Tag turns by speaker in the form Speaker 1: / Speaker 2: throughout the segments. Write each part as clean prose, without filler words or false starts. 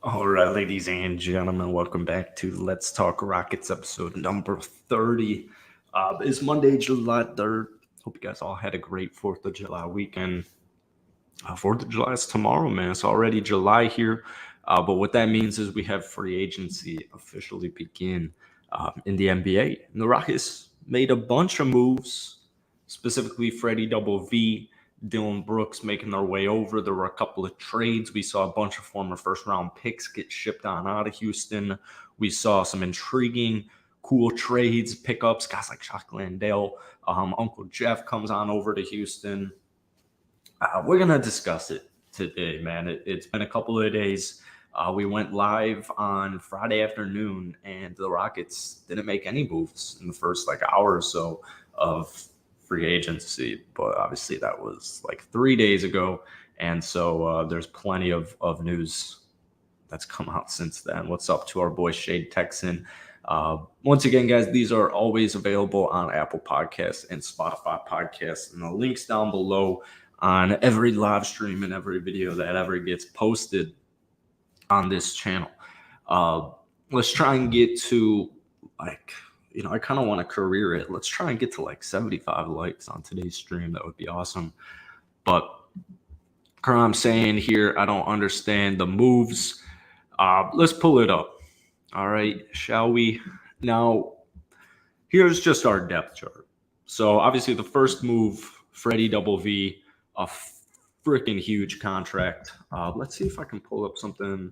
Speaker 1: All right, ladies and gentlemen, welcome back to Let's Talk Rockets episode number 30. It's Monday, July 3rd. Hope you guys all had a great 4th of July weekend. 4th of July is tomorrow, man. It's already July here. But what that means is we have free agency officially begin in the NBA. And the Rockets made a bunch of moves, specifically Freddie Double V, Dylan Brooks making their way over. There were a couple of trades. We saw a bunch of former first round picks get shipped on out of Houston. We saw some intriguing, cool trades, pickups, guys like Chuck Landale. Uncle Jeff comes on over to Houston. We're going to discuss it today, man. It's been a couple of days. We went live on Friday afternoon, and the Rockets didn't make any moves in the first hour or so of free agency. But obviously, that was like 3 days ago. And so there's plenty of news that's come out since then. What's up to our boy Shade Texan? Once again, guys, these are always available on Apple Podcasts and Spotify Podcasts, and the links down below on every live stream and every video that ever gets posted on this channel. Let's try and get to I kind of want to career it. Let's try and get to 75 likes on today's stream. That would be awesome. But I'm saying here, I don't understand the moves. Let's pull it up. All right, shall we? Now, here's just our depth chart. So obviously the first move, Freddie Double V, a freaking huge contract. Let's see if I can pull up something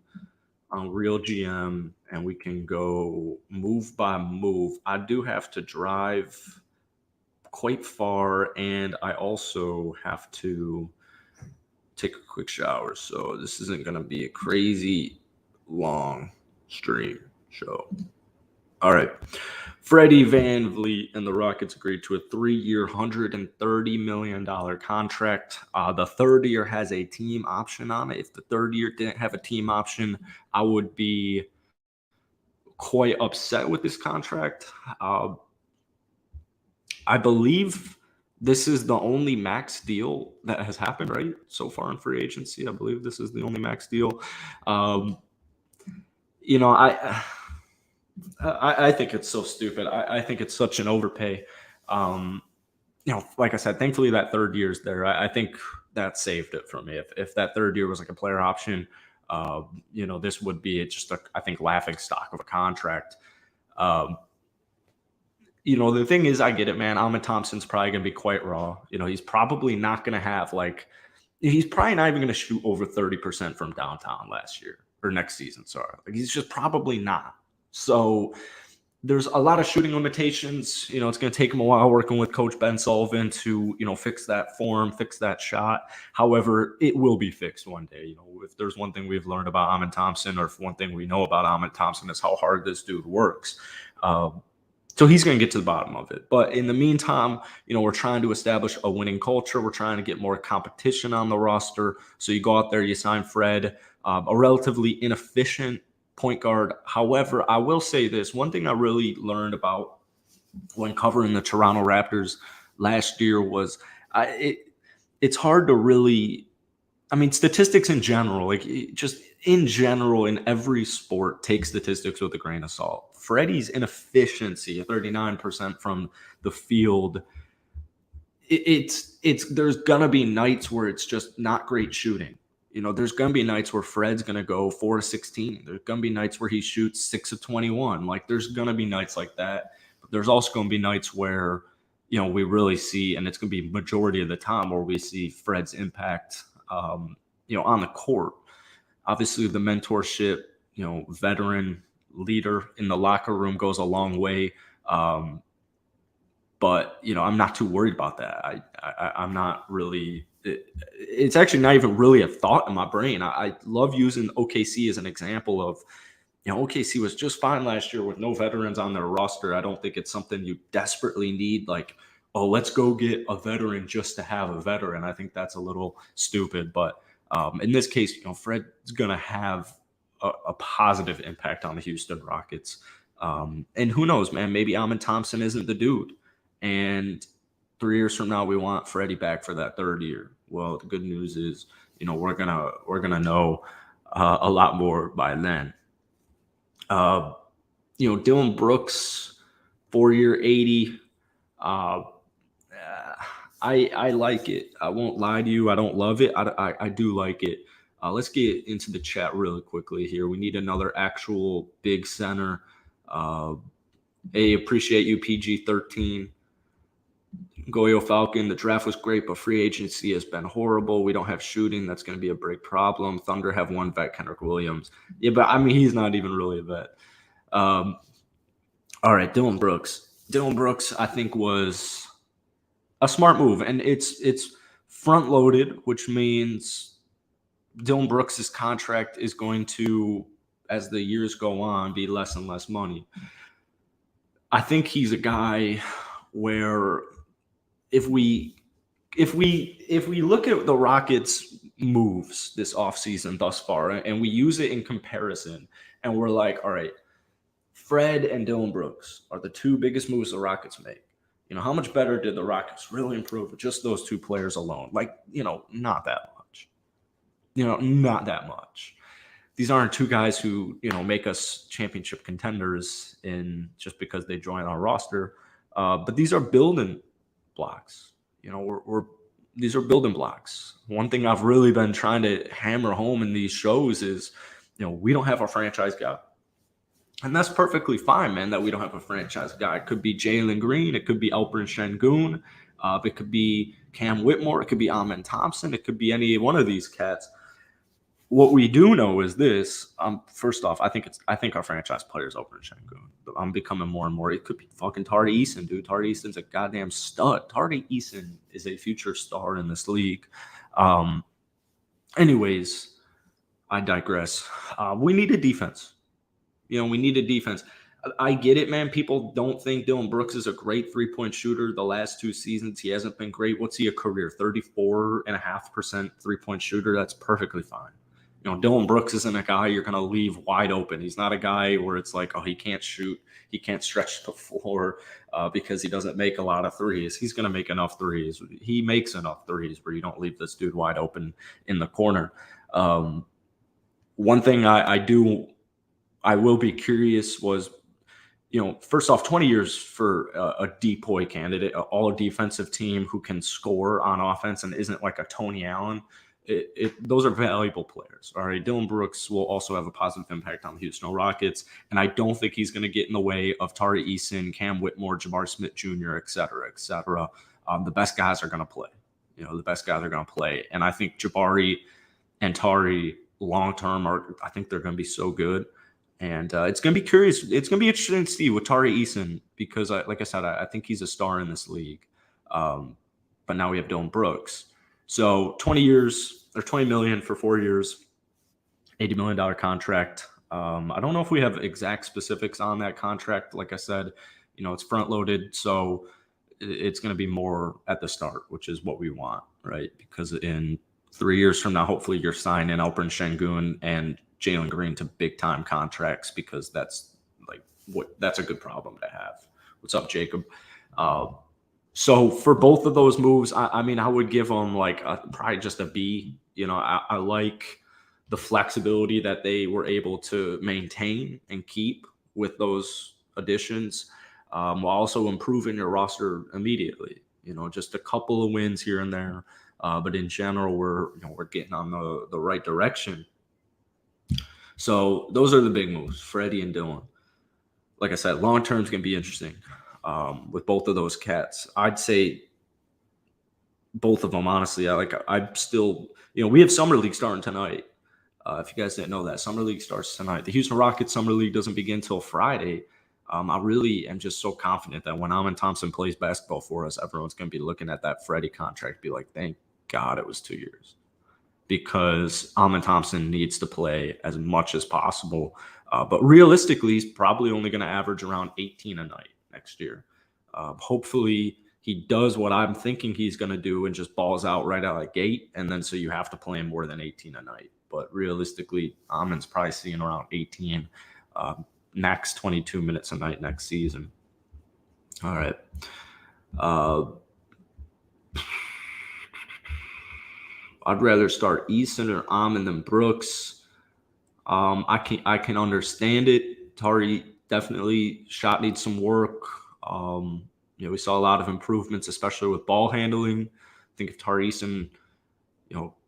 Speaker 1: on Real GM and we can go move by move. I do have to drive quite far, and I also have to take a quick shower. So this isn't going to be a crazy long stream show. All right. Freddie VanVleet and the Rockets agreed to a 3-year, $130 million contract. The third year has a team option on it. If the third year didn't have a team option, I would be quite upset with this contract. I believe this is the only max deal that has happened, right? So far in free agency, I believe this is the only max deal. I think it's so stupid. I think it's such an overpay. Like I said, thankfully that third year's there. I think that saved it for me. If that third year was like a player option, this would be just I think laughing stock of a contract. The thing is, I get it, man. Alvin Thompson's probably going to be quite raw. He's probably not going to have he's probably not even going to shoot over 30% from downtown next season. Sorry. He's just probably not. So there's a lot of shooting limitations. It's going to take him a while working with Coach Ben Sullivan to, fix that form, fix that shot. However, it will be fixed one day. If there's one thing we've learned about Alvin Thompson, or if one thing we know about Alvin Thompson, is how hard this dude works. So he's going to get to the bottom of it. But in the meantime, we're trying to establish a winning culture. We're trying to get more competition on the roster. So you go out there, you sign Fred, a relatively inefficient point guard. However, I will say this. One thing I really learned about when covering the Toronto Raptors last year was it's hard to really – statistics in general, just in general in every sport, take statistics with a grain of salt. Freddie's inefficiency, 39% from the field, there's going to be nights where it's just not great shooting. There's going to be nights where Fred's going to go 4 of 16. There's going to be nights where he shoots 6 of 21. There's going to be nights like that. But there's also going to be nights where, we really see, and it's going to be majority of the time where we see Fred's impact, on the court. Obviously, the mentorship, veteran leader in the locker room goes a long way. But, I'm not too worried about that. I'm not really – it's actually not even really a thought in my brain. I love using OKC as an example of, OKC was just fine last year with no veterans on their roster. I don't think it's something you desperately need, let's go get a veteran just to have a veteran. I think that's a little stupid. But in this case, Fred's going to have a positive impact on the Houston Rockets. And who knows, man, maybe Alvin Thompson isn't the dude. And 3 years from now, we want Freddie back for that third year. Well, the good news is, we're gonna know a lot more by then. Dylan Brooks, 4-year 80. Uh, I like it. I won't lie to you. I don't love it. I do like it. Let's get into the chat really quickly here. We need another actual big center. Hey, appreciate you, PG-13. Goyo Falcon, the draft was great, but free agency has been horrible. We don't have shooting. That's going to be a big problem. Thunder have one vet, Kendrick Williams. Yeah, but I mean, he's not even really a vet. All right, Dylan Brooks. Dylan Brooks, I think, was a smart move, and it's front loaded, which means Dylan Brooks' contract is going to, as the years go on, be less and less money. I think he's a guy where if we look at the Rockets' moves this offseason thus far and we use it in comparison, and we're like, all right, Fred and Dylan Brooks are the two biggest moves the Rockets make. How much better did the Rockets really improve with just those two players alone? Not that much. Not that much. These aren't two guys who, make us championship contenders just because they join our roster. But these are building blocks. These are building blocks. One thing I've really been trying to hammer home in these shows is, we don't have a franchise guy. And that's perfectly fine, man, that we don't have a franchise guy. It could be Jalen Green. It could be Alperen Sengun. It could be Cam Whitmore. It could be Amen Thompson. It could be any one of these cats. What we do know is this. First off, I think our franchise player is Alperen Sengun. I'm becoming more and more. It could be fucking Tari Eason, dude. Tari Eason's a goddamn stud. Tari Eason is a future star in this league. Anyways, I digress. We need a defense. We need a defense. I get it, man. People don't think Dylan Brooks is a great three-point shooter. The last 2 seasons, he hasn't been great. What's he a career? 34.5% three-point shooter. That's perfectly fine. Dylan Brooks isn't a guy you're going to leave wide open. He's not a guy where it's like, oh, he can't shoot. He can't stretch the floor because he doesn't make a lot of threes. He's going to make enough threes. He makes enough threes where you don't leave this dude wide open in the corner. One thing I will be curious was, first off, 20 years for a DPOY candidate, an all-defensive team who can score on offense and isn't like a Tony Allen. Those are valuable players. All right, Dylan Brooks will also have a positive impact on the Houston Rockets, and I don't think he's going to get in the way of Tari Eason, Cam Whitmore, Jabari Smith Jr., et cetera, et cetera. The best guys are going to play. The best guys are going to play, and I think Jabari and Tari long-term I think they're going to be so good. And it's going to be curious. It's going to be interesting to see with Tari Eason because, like I said, I think he's a star in this league. But now we have Dylan Brooks. So 20 years or $20 million for 4 years, $80 million contract. I don't know if we have exact specifics on that contract. Like I said, it's front loaded. So it's going to be more at the start, which is what we want, right? Because in 3 years from now, hopefully you're signing Alperen Sengun and Jalen Green to big time contracts because that's a good problem to have. What's up, Jacob? So for both of those moves, I mean, I would give them probably just a B. I like the flexibility that they were able to maintain and keep with those additions, while also improving your roster immediately. Just a couple of wins here and there, but in general, we're getting on the right direction. So those are the big moves, Freddie and Dylan. Like I said, long term is going to be interesting with both of those cats. I'd say both of them, honestly. I'm still, we have Summer League starting tonight. If you guys didn't know that, Summer League starts tonight. The Houston Rockets Summer League doesn't begin until Friday. I really am just so confident that when Amen Thompson plays basketball for us, everyone's going to be looking at that Freddie contract, be like, thank God it was 2 years. Because Amen Thompson needs to play as much as possible. But realistically, he's probably only going to average around 18 a night next year. Hopefully, he does what I'm thinking he's going to do and just balls out right out of the gate. And then so you have to play him more than 18 a night. But realistically, Amen's probably seeing around 18, max 22 minutes a night next season. All right. I'd rather start Eason or Amen than Brooks. I can understand it. Tari definitely shot needs some work. We saw a lot of improvements, especially with ball handling. I think if Tari Eason,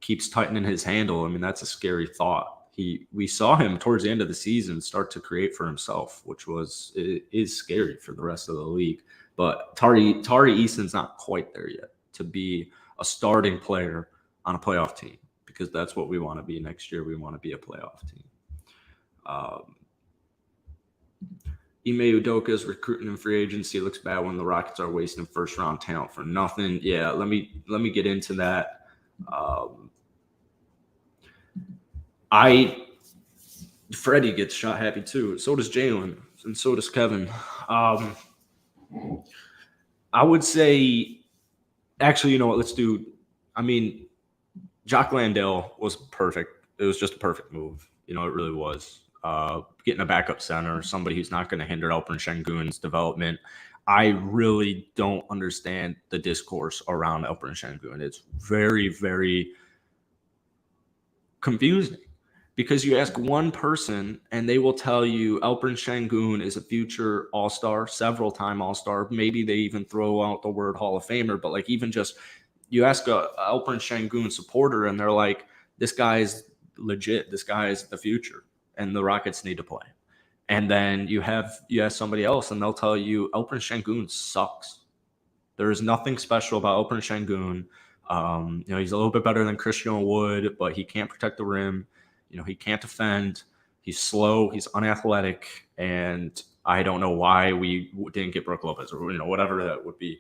Speaker 1: keeps tightening his handle, I mean, that's a scary thought. We saw him towards the end of the season start to create for himself, which is scary for the rest of the league. But Tari Eason's not quite there yet to be a starting player on a playoff team, because that's what we want to be next year. We want to be a playoff team. Um, Ime Udoka is recruiting in free agency. It looks bad when the Rockets are wasting first round talent for nothing. Yeah, let me get into that. Freddie gets shot happy too. So does Jalen, and so does Kevin. I would say, actually, you know what? Let's do. I mean, Jock Landale was perfect. It was just a perfect move. It really was. Getting a backup center, somebody who's not going to hinder Alperen Sengun's development. I really don't understand the discourse around Alperen Sengun. It's very, very confusing, because you ask one person and they will tell you Alperen Sengun is a future All-Star, several-time All-Star. Maybe they even throw out the word Hall of Famer, but like, even just you ask a Alperen Sengun supporter and they're like, this guy's legit. This guy is the future, and the Rockets need to play. And then you ask somebody else and they'll tell you Alperen Sengun sucks. There is nothing special about Alperen Sengun. He's a little bit better than Christian Wood, but he can't protect the rim. He can't defend. He's slow. He's unathletic. And I don't know why we didn't get Brook Lopez, or whatever that would be.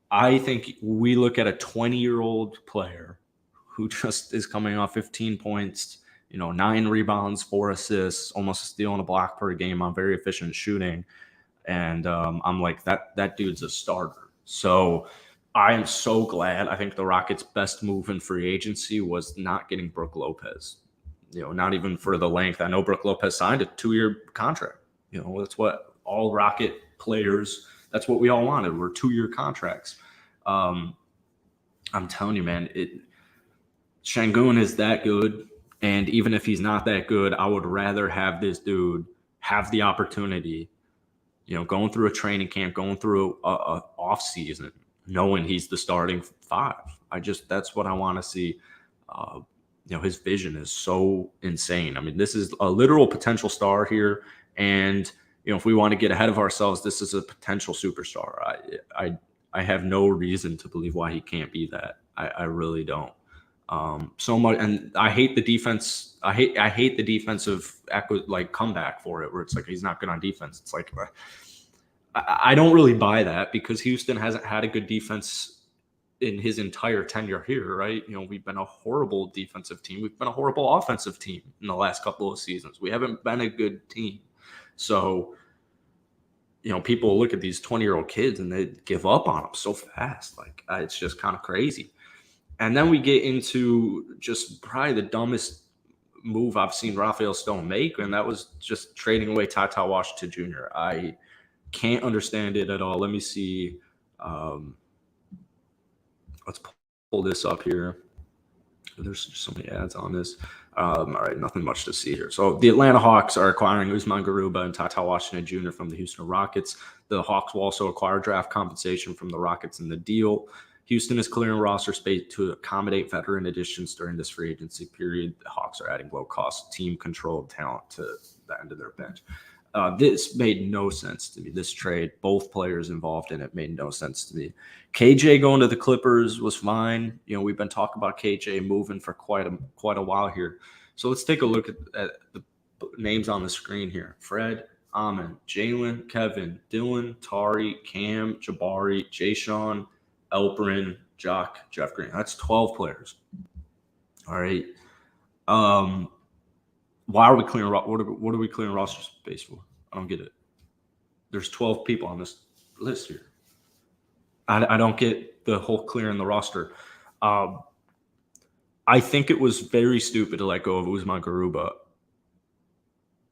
Speaker 1: I think we look at a 20-year-old player who just is coming off 15 points, 9 rebounds, 4 assists, almost a steal and a block per game on very efficient shooting. And I'm like, that dude's a starter. So I am so glad. I think the Rockets' best move in free agency was not getting Brook Lopez. Not even for the length. I know Brook Lopez signed a 2-year contract. That's what all Rocket players, that's what we all wanted, were 2-year contracts. I'm telling you, man, Sengun is that good. And even if he's not that good, I would rather have this dude have the opportunity, going through a training camp, going through a off season, knowing he's the starting 5. That's what I want to see. His vision is so insane. I mean, this is a literal potential star here. And, if we want to get ahead of ourselves, this is a potential superstar. I have no reason to believe why he can't be that. I really don't. So much, and I hate the defense. I hate the defensive comeback for it, where it's like he's not good on defense. It's like, I don't really buy that, because Houston hasn't had a good defense in his entire tenure here, right? We've been a horrible defensive team. We've been a horrible offensive team in the last couple of seasons. We haven't been a good team. So, people look at these 20-year-old kids and they give up on them so fast. Like, it's just kind of crazy. And then we get into just probably the dumbest move I've seen Rafael Stone make, and that was just trading away Tata Washington Jr. I can't understand it at all. Let me see. Let's pull this up here. There's just so many ads on this. All right, nothing much to see here. So the Atlanta Hawks are acquiring Usman Garuba and Tata Washington Jr. from the Houston Rockets. The Hawks will also acquire draft compensation from the Rockets in the deal. Houston is clearing roster space to accommodate veteran additions during this free agency period. The Hawks are adding low-cost, team-controlled talent to the end of their bench. This made no sense to me. This trade, both players involved in it, made no sense to me. KJ going to the Clippers was fine. We've been talking about KJ moving for quite a while here. So let's take a look at the names on the screen here. Fred, Amin, Jalen, Kevin, Dylan, Tari, Cam, Jabari, Jayshawn, Alperen, Jock, Jeff Green. That's 12 players. All right. Why are we clearing? What are we clearing roster space for? I don't get it. There's 12 people on this list here. I don't get the whole clearing the roster. I think it was very stupid to let go of Usman Garuba.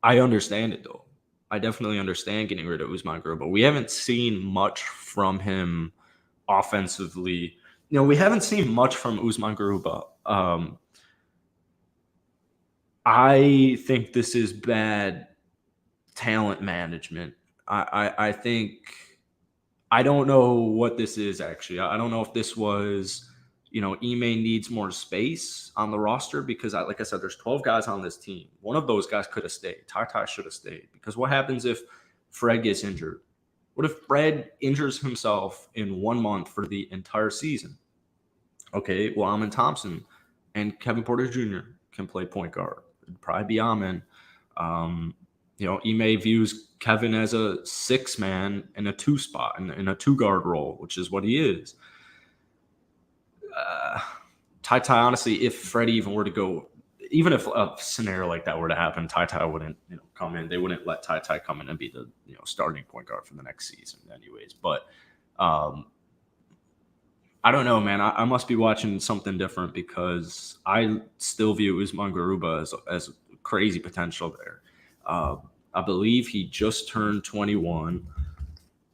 Speaker 1: I understand it, though. I definitely understand getting rid of Usman Garuba. We haven't seen much from him offensively. We haven't seen much from Usman Garuba. I think this is bad talent management. I think I don't know what this is actually. I don't know if this was, Ime needs more space on the roster because, like I said, there's 12 guys on this team. One of those guys could have stayed. Ty should have stayed because what happens if Fred gets injured? What if Fred injures himself in 1 month for the entire season? Okay, well, Amin Thompson and Kevin Porter Jr. can play point guard. It'd probably be Amin. Ime views Kevin as a 6-man in a 2 spot, in a 2 guard role, which is what he is. Ty, honestly, if Freddie even were to go, even if a scenario like that were to happen, Ty wouldn't, come in. They wouldn't let Ty come in and be the, starting point guard for the next season, anyways. But I don't know, man. I must be watching something different because I still view Usman Garuba as crazy potential there. I believe he just turned 21,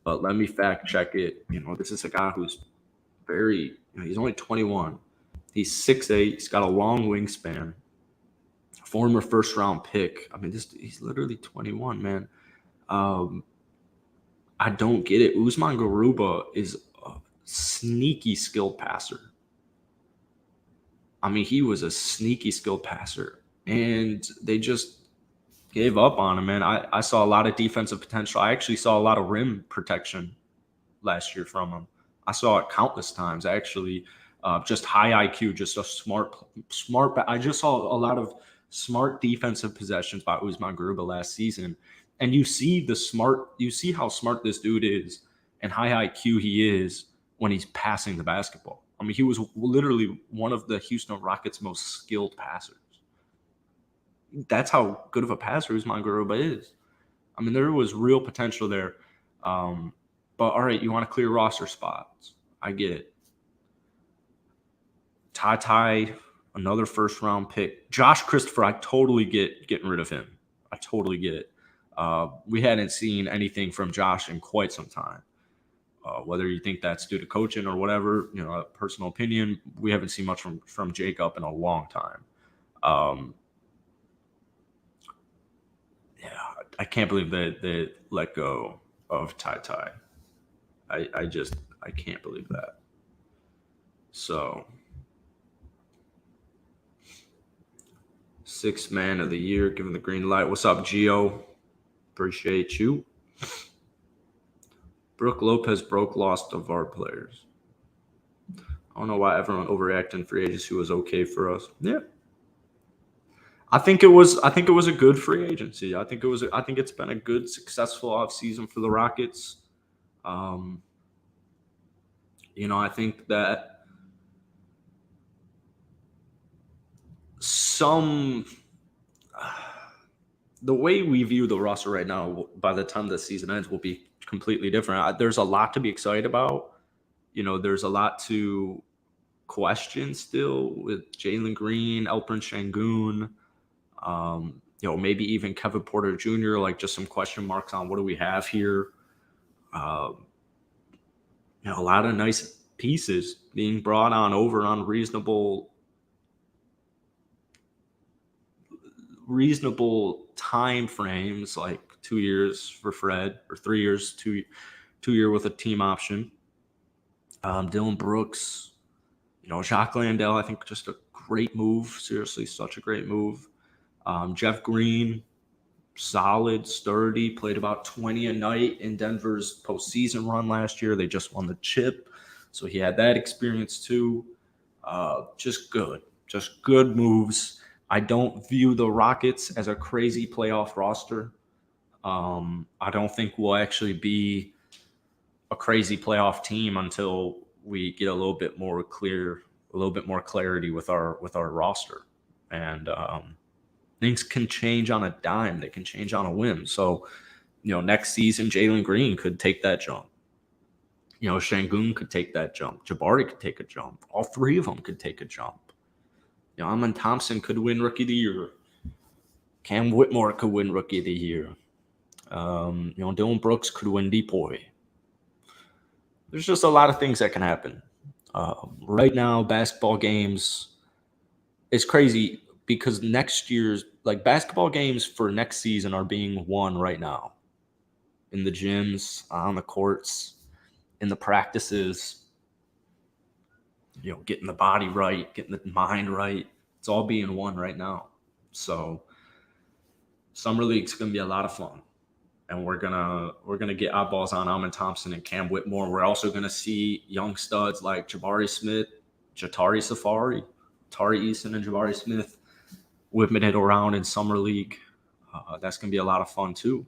Speaker 1: but let me fact check it. This is a guy who's very, he's only 21. He's 6'8". He's got a long wingspan. Former first-round pick. I mean, he's literally 21, man. I don't get it. Usman Garuba is a sneaky skilled passer. I mean, he was a sneaky skilled passer, and they just gave up on him, man. I saw a lot of defensive potential. I actually saw a lot of rim protection last year from him. I saw it countless times, actually. Just high IQ, just a smart. I just saw a lot of smart defensive possessions by Usman Garuba last season, and you see how smart this dude is and high IQ he is when he's passing the basketball. I mean, he was literally one of the Houston Rockets' most skilled passers. That's how good of a passer Usman Garuba is. I mean, there was real potential there. But all right, you want to clear roster spots. I get it. Ty, another first-round pick. Josh Christopher, I totally get getting rid of him. I totally get it. We hadn't seen anything from Josh in quite some time. Whether you think that's due to coaching or whatever, a personal opinion, we haven't seen much from Jacob in a long time. I can't believe they let go of Ty. I can't believe that. So, 6th man of the year, given the green light. What's up, Gio? Appreciate you. Brooke Lopez lost of our players. I don't know why everyone overreacted in free agency was okay for us. Yeah. I think it was a good free agency. I think it's been a good, successful offseason for the Rockets. I think that the way we view the roster right now, by the time the season ends, will be completely different. There's a lot to be excited about. There's a lot to question still with Jalen Green, Alperen Sengun. Maybe even Kevin Porter Jr., like just some question marks on what do we have here. A lot of nice pieces being brought on over on reasonable time frames, like 2 years for Fred, or 3 years, 2-year with a team option. Dylan Brooks, Jacques Landale, I think just a great move. Seriously, such a great move. Jeff Green, solid, sturdy, played about 20 a night in Denver's postseason run last year. They just won the chip, so he had that experience too. Just good moves. I don't view the Rockets as a crazy playoff roster. I don't think we'll actually be a crazy playoff team until we get a little bit more clarity with our roster. And things can change on a dime. They can change on a whim. So, next season, Jalen Green could take that jump. Sengun could take that jump. Jabari could take a jump. All 3 of them could take a jump. Amin Thompson could win Rookie of the Year. Cam Whitmore could win Rookie of the Year. Dylan Brooks could win DPOY. There's just a lot of things that can happen. Right now, basketball games, it's crazy. because next year's basketball games for next season are being won right now in the gyms, on the courts, in the practices, getting the body right, getting the mind right. It's all being won right now. So summer league's going to be a lot of fun. And we're gonna get eyeballs on Alvin Thompson and Cam Whitmore. We're also gonna see young studs like Jabari Smith, Jatari Safari, Tari Eason, and Jabari Smith whipping it around in summer league. That's gonna be a lot of fun too.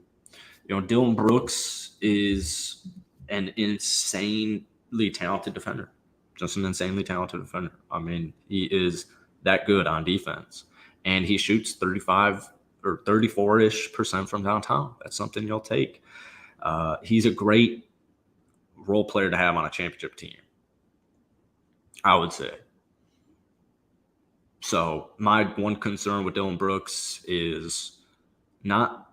Speaker 1: Dylan Brooks is an insanely talented defender, just an insanely talented defender. I mean, he is that good on defense, and he shoots 35 or 34-ish% from downtown. That's something you'll take. He's a great role player to have on a championship team, I would say. So my one concern with Dylan Brooks is not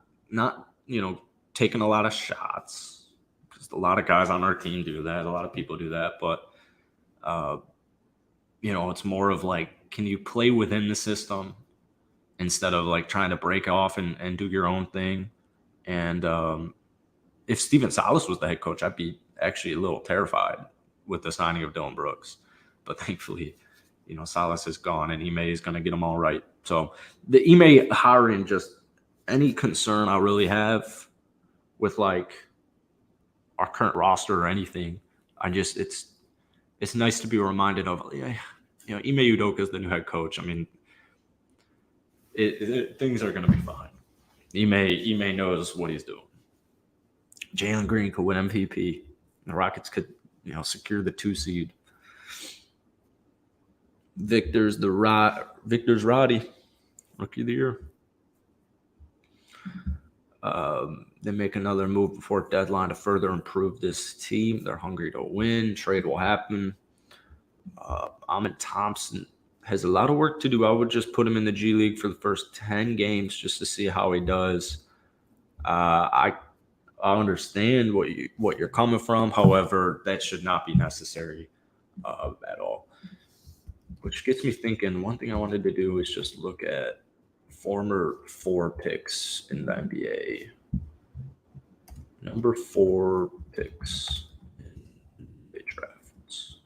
Speaker 1: taking a lot of shots, because a lot of guys on our team do that. A lot of people do that, but it's more of can you play within the system instead of trying to break off and do your own thing. And if Steven Salas was the head coach, I'd be actually a little terrified with the signing of Dylan Brooks. But thankfully, Salas is gone, and Ime is going to get them all right. So the Ime hiring, just any concern I really have with our current roster or anything, it's nice to be reminded of, Ime Udoka is the new head coach. I mean, things are going to be fine. Ime knows what he's doing. Jalen Green could win MVP. The Rockets could, secure the 2 seed. Victor's Roddy, Rookie of the Year. They make another move before deadline to further improve this team. They're hungry to win. Trade will happen. Alvin Thompson has a lot of work to do. I would just put him in the G League for the first 10 games just to see how he does. I understand what you're coming from. However, that should not be necessary at all. Which gets me thinking, one thing I wanted to do is just look at former 4 picks in the NBA. Number 4 picks in the drafts.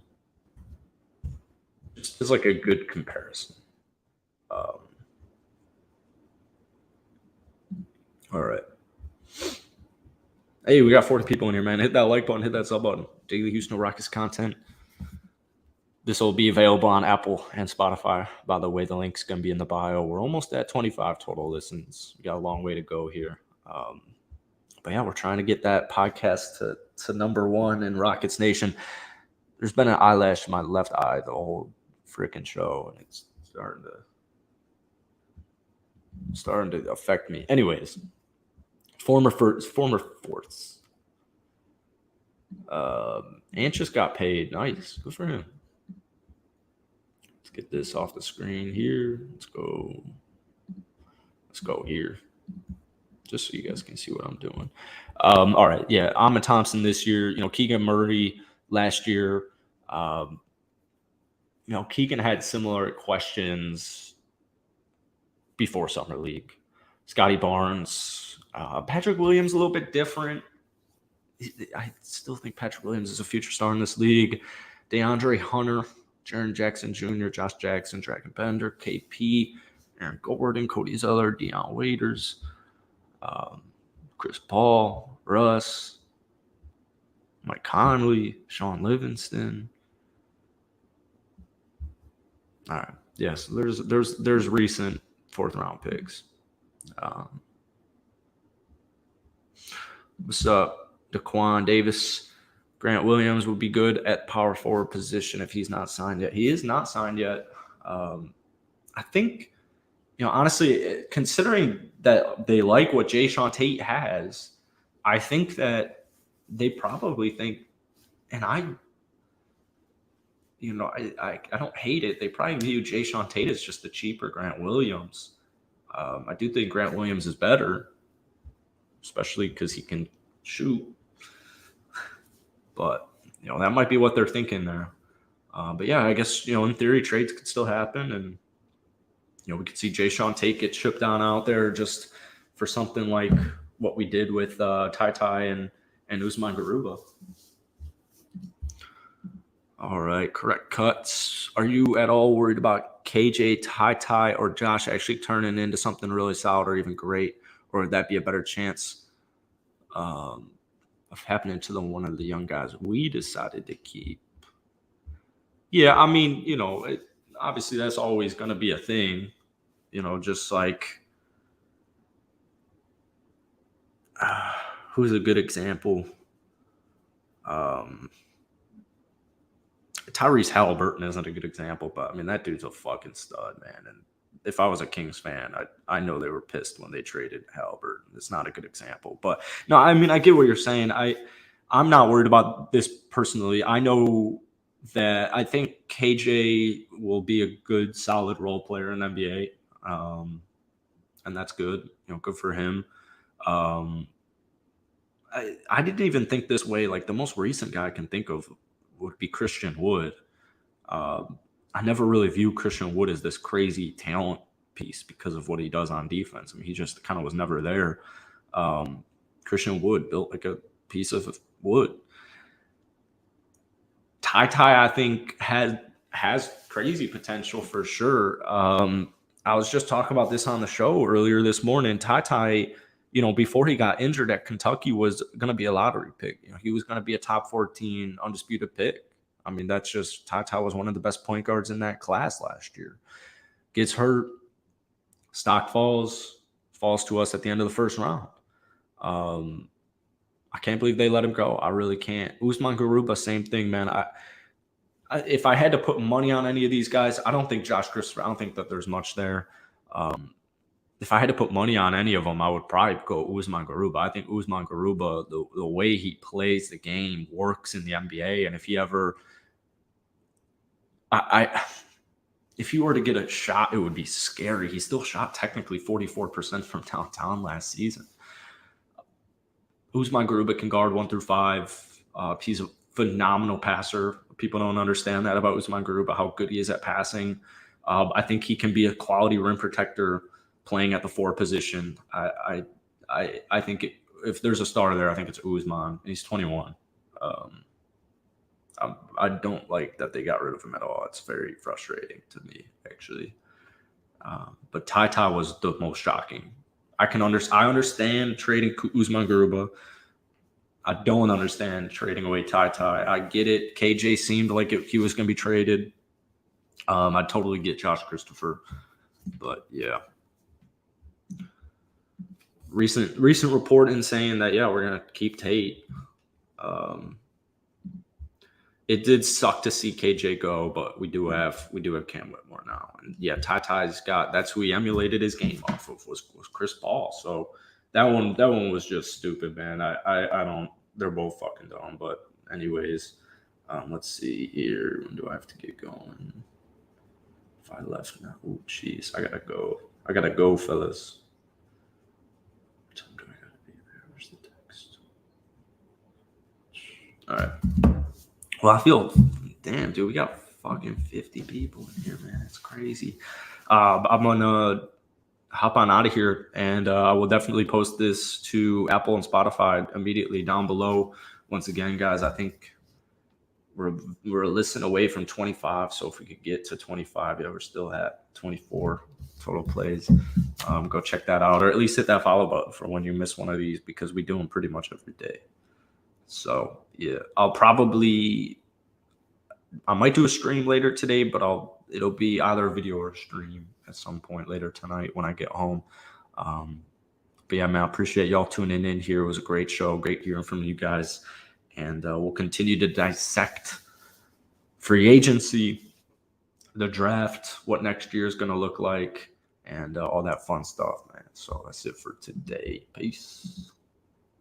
Speaker 1: Just as a good comparison. All right. Hey, we got 40 people in here, man. Hit that like button, hit that sub button. Daily Houston Rockets content. This will be available on Apple and Spotify. By the way, the link's going to be in the bio. We're almost at 25 total listens. We got a long way to go here. But yeah, we're trying to get that podcast to number 1 in Rockets Nation. There's been an eyelash in my left eye the whole freaking show, and it's starting to affect me. Anyways, former fourths. Anxious got paid. Nice. Good for him. Let's get this off the screen here. Let's go here. Just so you guys can see what I'm doing. All right. Yeah. Alvin Thompson this year, Keegan Murray last year. Keegan had similar questions before Summer League. Scotty Barnes, Patrick Williams, a little bit different. I still think Patrick Williams is a future star in this league. DeAndre Hunter, Jaren Jackson Jr., Josh Jackson, Dragon Bender, KP, Aaron Gordon, Cody Zeller, Deion Waiters, Chris Paul, Russ, Mike Conley, Sean Livingston. All right. Yes, there's recent 4th round picks. What's up, Daquan Davis? Grant Williams would be good at power forward position if he's not signed yet. He is not signed yet. I think, honestly, considering that they like what Jayshawn Tate has, I think that they probably think, and I don't hate it. They probably view Jayshawn Tate as just the cheaper Grant Williams. I do think Grant Williams is better, especially because he can shoot. But, that might be what they're thinking there. But, yeah, I guess, in theory, trades could still happen. And We could see Jay Sean take it, chip down out there just for something like what we did with Tai and Usman Garuba. All right, correct cuts. Are you at all worried about KJ, Tai, or Josh actually turning into something really solid or even great? Or would that be a better chance of happening to one of the young guys we decided to keep? Yeah, I mean, obviously that's always going to be a thing, just like who's a good example? Tyrese Halliburton isn't a good example, but I mean that dude's a fucking stud, man. And if I was a Kings fan, I know they were pissed when they traded Halliburton. It's not a good example, but no, I mean I get what you're saying. I'm not worried about this personally. I know that I think KJ will be a good, solid role player in the NBA, and that's good. Good for him. I didn't even think this way. Like the most recent guy I can think of would be Christian Wood. I never really viewed Christian Wood as this crazy talent piece because of what he does on defense. I mean, he just kind of was never there. Christian Wood built like a piece of wood. Tai, I think, has crazy potential for sure. I was just talking about this on the show earlier this morning. Tai, before he got injured at Kentucky, was going to be a lottery pick. He was going to be a top 14 undisputed pick. I mean, that's just Tai was one of the best point guards in that class last year. Gets hurt, stock falls to us at the end of the first round. I can't believe they let him go. I really can't. Usman Garuba, same thing, man. If I had to put money on any of these guys, I don't think Josh Christopher. I don't think that there's much there. If I had to put money on any of them, I would probably go Usman Garuba. I think Usman Garuba, the way he plays the game, works in the NBA, and if he ever, if he were to get a shot, it would be scary. He still shot technically 44% from downtown last season. Usman Garuba can guard 1 through 5. He's a phenomenal passer. People don't understand that about Usman Garuba, how good he is at passing. I think he can be a quality rim protector playing at the 4 position. I think if there's a starter there, I think it's Usman. He's 21. I don't like that they got rid of him at all. It's very frustrating to me, actually. But Tai was the most shocking. I understand trading Usman Garuba. I don't understand trading away Tai. I get it. KJ seemed like he was going to be traded. I totally get Josh Christopher, but yeah. Recent reporting saying that we're going to keep Tate. It did suck to see KJ go, but we do have Cam Whitmore now, and Tai's got, that's who he emulated his game off of was Chris Paul. So that one was just stupid, man. I don't. They're both fucking dumb. But anyways, let's see here. When do I have to get going? If I left now, oh jeez, I gotta go, fellas. What time do I gotta be there? Where's the text? All right. Well, I feel, damn, dude, we got fucking 50 people in here, man. It's crazy. I'm going to hop on out of here, and I will definitely post this to Apple and Spotify immediately down below. Once again, guys, I think we're a listen away from 25, so if we could get to 25, we're still at 24 total plays. Go check that out, or at least hit that follow button for when you miss one of these, because we do them pretty much every day. So yeah, I might do a stream later today, but it'll be either a video or a stream at some point later tonight when I get home. But yeah, man, I appreciate y'all tuning in here. It was a great show. Great hearing from you guys. And we'll continue to dissect free agency, the draft, what next year is going to look like, and all that fun stuff, man. So that's it for today. Peace.